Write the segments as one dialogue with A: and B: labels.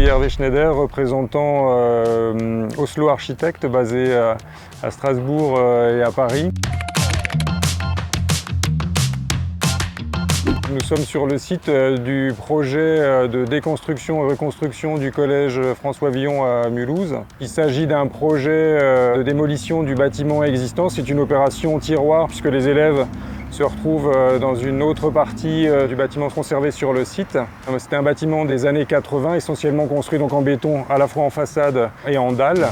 A: Hervé Schneider, représentant Oslo Architectes, basé à Strasbourg et à Paris. Nous sommes sur le site du projet de déconstruction et reconstruction du collège François Villon à Mulhouse. Il s'agit d'un projet de démolition du bâtiment existant. C'est une opération tiroir puisque les élèves se retrouvent dans une autre partie du bâtiment conservé sur le site. C'était un bâtiment des années 80, essentiellement construit donc en béton à la fois en façade et en dalle.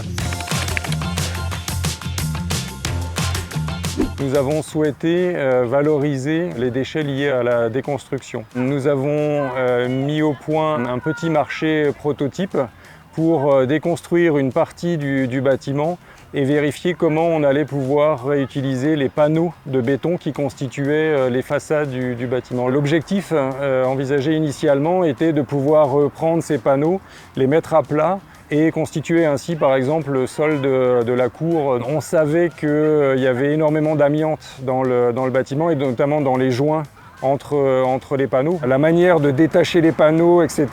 A: Nous avons souhaité valoriser les déchets liés à la déconstruction. Nous avons mis au point un petit marché prototype pour déconstruire une partie du bâtiment et vérifier comment on allait pouvoir réutiliser les panneaux de béton qui constituaient les façades du bâtiment. L'objectif envisagé initialement était de pouvoir reprendre ces panneaux, les mettre à plat et constituer ainsi par exemple le sol de la cour. On savait qu'il y avait énormément d'amiante dans le bâtiment et notamment dans les joints entre les panneaux. La manière de détacher les panneaux, etc.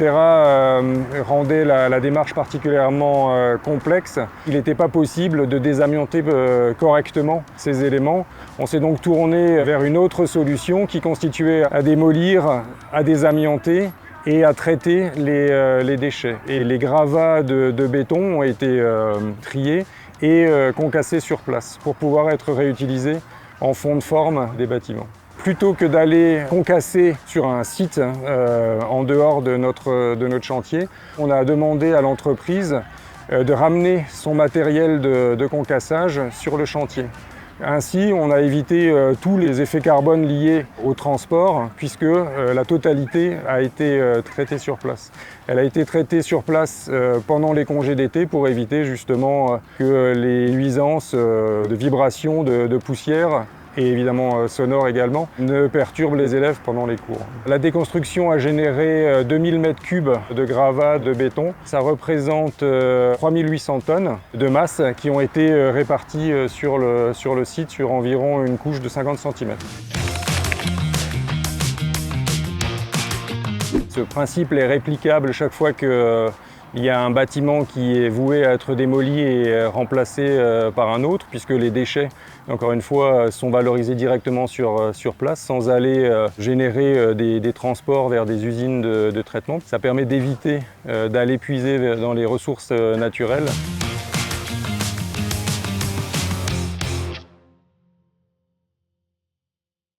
A: Rendait la démarche particulièrement complexe. Il n'était pas possible de désamianter correctement ces éléments. On s'est donc tourné vers une autre solution qui consistait à démolir, à désamianter et à traiter les déchets. Et les gravats de béton ont été triés et concassés sur place pour pouvoir être réutilisés en fond de forme des bâtiments. Plutôt que d'aller concasser sur un site en dehors de notre chantier, on a demandé à l'entreprise de ramener son matériel de concassage sur le chantier. Ainsi, on a évité tous les effets carbone liés au transport puisque la totalité a été traitée sur place. Elle a été traitée sur place pendant les congés d'été pour éviter justement que les nuisances de vibrations, de poussière et évidemment sonore également, ne perturbent les élèves pendant les cours. La déconstruction a généré 2000 m3 de gravats de béton. Ça représente 3800 tonnes de masse qui ont été réparties sur le site sur environ une couche de 50 cm. Ce principe est réplicable chaque fois qu'il y a un bâtiment qui est voué à être démoli et remplacé par un autre, puisque les déchets, encore une fois, sont valorisés directement sur place, sans aller générer des transports vers des usines de traitement. Ça permet d'éviter d'aller puiser dans les ressources naturelles.